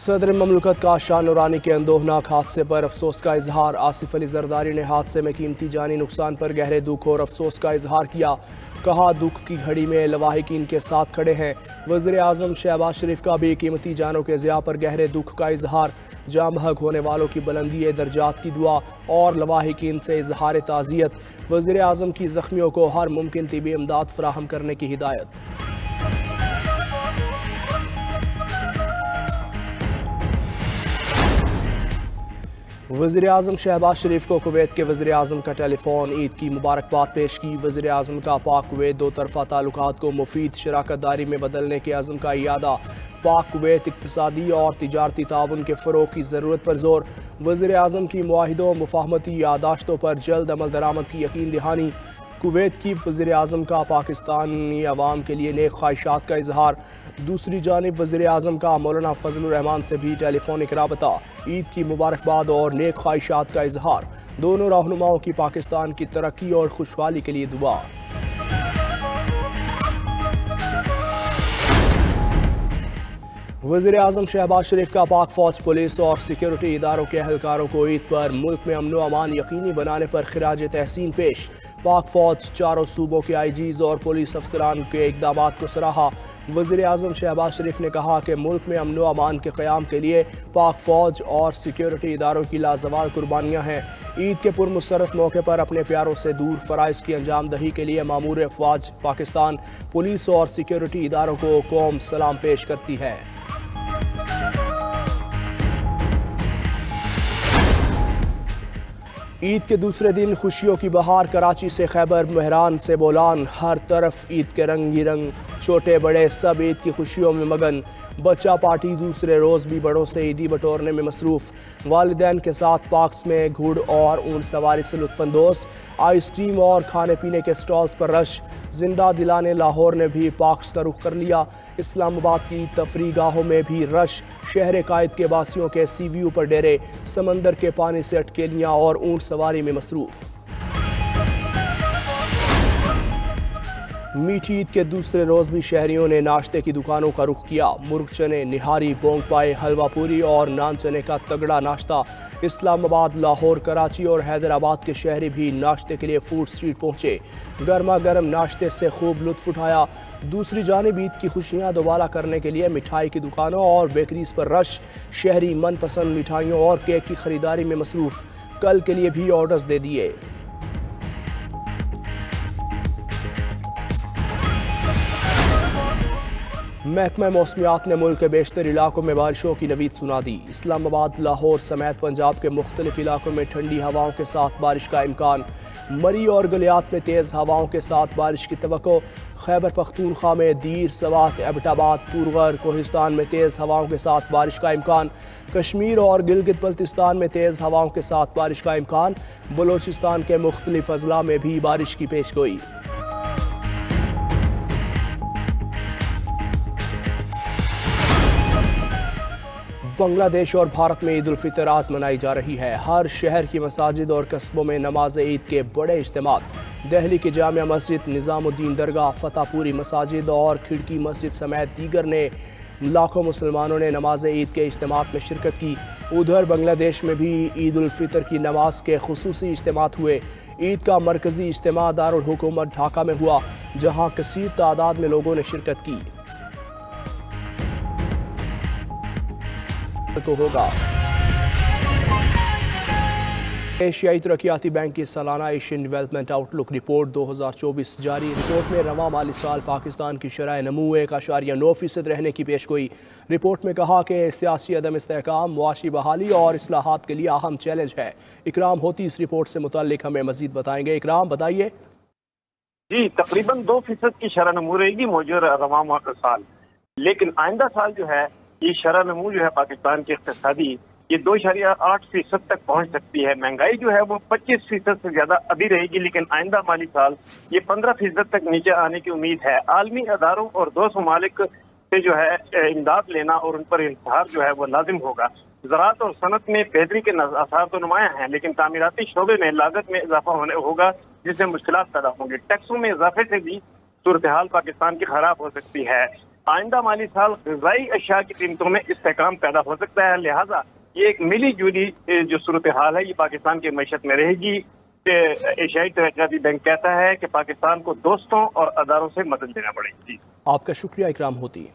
सदर ममलकत का शाह नूरानी के अंदोहनाक हादसे पर अफसोस का इजहार। आसिफ अली जरदारी ने हादसे में कीमती जानी नुकसान पर गहरे दुख और अफसोस का इजहार किया। कहा, दुख की घड़ी में लवाहिकीन के साथ खड़े हैं। वज़ीर आज़म शहबाज शरीफ का भी कीमती जानों के ज़िया पर गहरे दुख का इजहार। जाँ बहक होने वालों की बुलंदी दर्जात की दुआ और लवाहिकीन से इजहार ताज़ियत। वज़ीर आज़म की ज़ख्मियों को हर मुमकिन तिबी इमदाद फराहम करने की हिदायत। वज़ीर आज़म शहबाज शरीफ को कुवैत के वज़ीर आज़म का टेलीफोन। ईद की मुबारकबाद पेश की। वज़ीर आज़म का पाक कुवैत दो तरफ़ा ताल्लुकात को मुफीद शराकत दारी में बदलने के अज़्म का इयादा। पाक कुवैत इक़्तिसादी और तिजारती ताउन के फ़रोग़ की ज़रूरत पर ज़ोर। वज़ीर आज़म की मुआहिदों मुफ़ाहमती यादाश्तों पर जल्द अमल दरामद की यकीन दहानी। कुवैत की वज़ीर आज़म का पाकिस्तानी अवाम के लिए नेक ख्वाहिशात का इजहार। दूसरी जानिब वज़ीर आज़म का मौलाना फजलुर रहमान से भी टेलीफोनिक राबता। ईद की मुबारकबाद और नेक ख्वाहिशात का इजहार। दोनों रहनुमाओं की पाकिस्तान की तरक्की और खुशहाली के लिए दुआ। वज़ीर आज़म शहबाज शरीफ का पाक फ़ौज, पुलिस और सिक्योरिटी इदारों के अहलकारों को ईद पर मुल्क में अमन व अमान यकीनी बनाने पर खिराज तहसीन पेश। पाक फ़ौज, चारों सूबों के IGs और पुलिस अफसरान के इक़दामात को सराहा। वज़ीर आज़म शहबाज शरीफ ने कहा कि मुल्क में अमन व अमान के क़याम के लिए पाक फ़ौज और सिक्योरिटी इदारों की लाजवाल कुर्बानियाँ हैं। ईद के पुरमसरत मौके पर अपने प्यारों से दूर फ़राइज़ की अंजाम दही के लिए मामूर अफ़वाज पाकिस्तान, पुलिस और सिक्योरिटी इदारों को कौम सलाम पेश करती है। ईद के दूसरे दिन खुशियों की बहार। कराची से खैबर, मेहरान से बोलान, हर तरफ ईद के रंग ही रंग। छोटे बड़े सब ईद की खुशियों में मगन। बच्चा पार्टी दूसरे रोज़ भी बड़ों से ईदी बटोरने में मसरूफ़। वालिदैन के साथ पार्क्स में घुड़ और ऊँट सवारी से लुत्फ़अंदोज़। आइसक्रीम और खाने पीने के स्टॉल्स पर रश। जिंदा दिलाने लाहौर ने भी पार्क्स का रुख कर लिया। इस्लामाबाद की तफरी गाहों में भी रश। शहर कायद के बासियों के CVU पर डेरे। समंदर के पानी से अटकेलियाँ और ऊँट सवारी में मसरूफ़। मीठी ईद के दूसरे रोज़ भी शहरियों ने नाश्ते की दुकानों का रुख किया। मुर्ग चने, निहारी, बोंग पाए, हलवा पूरी और नान चने का तगड़ा नाश्ता। इस्लामाबाद, लाहौर, कराची और हैदराबाद के शहरी भी नाश्ते के लिए फूड स्ट्रीट पहुंचे। गर्मा गर्म नाश्ते से खूब लुत्फ उठाया। दूसरी जानिब ईद की खुशियां दोबारा करने के लिए मिठाई की दुकानों और बेकरीज पर रश। शहरी मनपसंद मिठाइयों और केक की खरीदारी में मसरूफ़। कल के लिए भी ऑर्डर्स दे दिए। महकमा मौसमियात ने मुल्क के बेशतर इलाकों में बारिशों की नवीद सुना दी। इस्लामाबाद, लाहौर समेत पंजाब के मुख्तलिफ इलाकों में ठंडी हवाओं के साथ बारिश का इम्कान। मरी और गलियात में तेज़ हवाओं के साथ बारिश की तवक्को। खैबर पख्तूनख्वा में दीर, सवात, एबटाबाद, तुरगर, कोहिस्तान में तेज़ हवाओं के साथ बारिश का इम्कान। कश्मीर और गिलगित बल्तिस्तान में तेज़ हवाओं के साथ बारिश का इम्कान। बलोचिस्तान के मुख्तलिफ अजला में भी बारिश की पेशगोई। बांग्लादेश और भारत में ईद उल फितर आज मनाई जा रही है। हर शहर की मसाजिद और कस्बों में नमाज ईद के बड़े इज्तिमात। दिल्ली की जामिया मस्जिद, निज़ामुद्दीन दरगाह, फतेहपुरी मसाजिद और खिड़की मस्जिद समेत दीगर ने लाखों मुसलमानों ने नमाज ईद के इज्तिमात में शिरकत की। उधर बांग्लादेश में भी ईद उल फितर की नमाज के खुसूसी इज्तिमात हुए। ईद का मरकज़ी इज्तिमा दारुल हुकूमत ढाका में हुआ, जहाँ कसीर तादाद में लोगों ने शिरकत की। को होगा एशियाई तरक्याती बैंक की सालाना एशियन डेवलपमेंट आउटलुक रिपोर्ट 2024 जारी। रिपोर्ट में रवा माली साल पाकिस्तान की शरह नमू 1.9% रहने की पेशगोई। रिपोर्ट में कहा कि सियासी अदम इस्तेहकाम, मुआशी बहाली और इस्लाहात के लिए अहम चैलेंज है। इकराम होती इस रिपोर्ट से मुताल्लिक हमें मजीद बताएंगे। इकराम, बताइए। जी, तकरीबन 2% की शरह नमू रहेगी मौजूदा रवा साल, लेकिन आइंदा साल जो है ये शरह नमू जो है पाकिस्तान की इक़्तिसादी ये 2.8% तक पहुंच सकती है। महंगाई जो है वो 25% से ज्यादा अभी रहेगी, लेकिन आइंदा माली साल ये 15% तक नीचे आने की उम्मीद है। आलमी अदारों और दोस्त ममालिक से जो है इमदाद लेना और उन पर इंतजार जो है वो लाजिम होगा। ज़राअत और सनत में बेहतरी के आसार तो नुमायां हैं, लेकिन तामीराती शोबे में लागत में इजाफा होगा, जिससे मुश्किलात पैदा होंगी। टैक्सों में इजाफे से भी सूरत हाल पाकिस्तान की खराब हो सकती है। آئندہ مالی سال غذائی اشیاء کی قیمتوں میں استحکام پیدا ہو سکتا ہے، لہٰذا یہ ایک ملی جلی جو صورتحال ہے یہ پاکستان کی معیشت میں رہے گی۔ ایشیائی ترقیاتی بینک کہتا ہے کہ پاکستان کو دوستوں اور اداروں سے مدد لینا پڑے گی۔ آپ کا شکریہ اکرام ہوتی۔